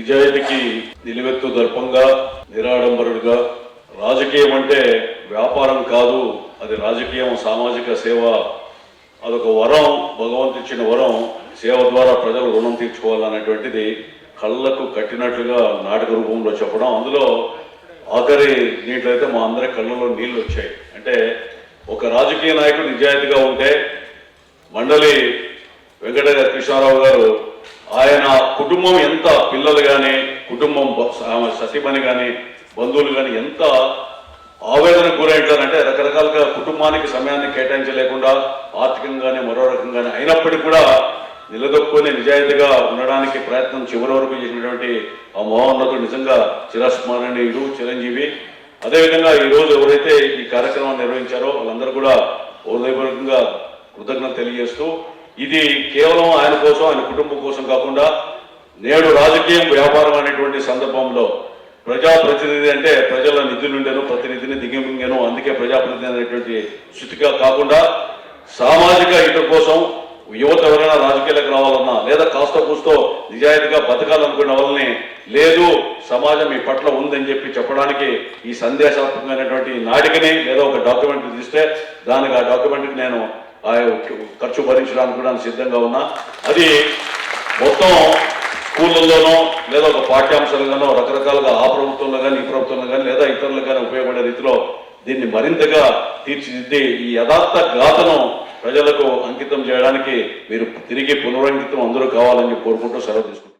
నిజాయితీకి నిలువెత్తు దర్పంగా నిరాడంబరుడుగా రాజకీయం అంటే వ్యాపారం కాదు, అది రాజకీయం సామాజిక సేవ, అదొక వరం, భగవంతుడిచ్చిన వరం. సేవ ద్వారా ప్రజలు రుణం తీర్చుకోవాలనేటువంటిది కళ్ళకు కట్టినట్లుగా నాటక రూపంలో చెప్పడం. అందులో ఆఖరి దీంట్లో అయితే మా అందరి కళ్ళలో నీళ్ళు వచ్చాయి. అంటే ఒక రాజకీయ నాయకుడు నిజాయితీగా ఉంటే మండలి వెంకట కృష్ణారావు గారు ఆయన కుటుంబం ఎంత, పిల్లలు కానీ కుటుంబం సతీమణి కానీ బంధువులు కానీ ఎంత ఆవేదనకు గురైంటారంటే రకరకాలుగా కుటుంబానికి సమయాన్ని కేటాయించలేకుండా ఆర్థికంగానే మరో రకంగానే అయినప్పటికీ కూడా నిలదొక్కుని నిజాయితీగా ఉండడానికి ప్రయత్నం చివరి వరకు చేసినటువంటి ఆ మహోన్నతుడు నిజంగా చిరస్మరణీయుడు, చిరంజీవి. అదేవిధంగా ఈరోజు ఎవరైతే ఈ కార్యక్రమాన్ని నిర్వహించారో వాళ్ళందరూ కూడా హృదయపూర్వకంగా కృతజ్ఞత తెలియజేస్తూ, ఇది కేవలం ఆయన కోసం, ఆయన కుటుంబం కోసం కాకుండా నేడు రాజకీయం వ్యాపారం అనేటువంటి సందర్భంలో ప్రజాప్రతినిధి అంటే ప్రజల నిధులుండేను, ప్రతినిధిని దిగమింగను, అందుకే ప్రజాప్రతినిధి అనేటువంటి స్థితిగా కాకుండా సామాజిక హిత కోసం యువత ఎవరైనా రాజకీయాలకు రావాలన్నా లేదా కాస్త కూస్తో నిజాయితీగా బతకాలనుకునే వాళ్ళని లేదు సమాజం ఈ పట్ల ఉందని చెప్పడానికి ఈ సందేశాత్మకమైనటువంటి నాటికని లేదా ఒక డాక్యుమెంటరీ తీస్తే దానికి ఆ డాక్యుమెంటరీకి నేను ఖర్చు భరించడానికి కూడా సిద్ధంగా ఉన్నా. అది మొత్తం స్కూళ్ళల్లోనో లేదా ఒక పాఠ్యాంశాలుగానో రకరకాలుగా ఆ ప్రభుత్వంలో కానీ ఈ ప్రభుత్వంలో కానీ లేదా ఇతరులకు కానీ ఉపయోగపడే రీతిలో దీన్ని మరింతగా తీర్చిదిద్ది ఈ యథార్థ గాథను ప్రజలకు అంకితం చేయడానికి మీరు తిరిగి పునరంకితం అందరూ కావాలని కోరుకుంటూ సెలవు తీసుకుంటారు.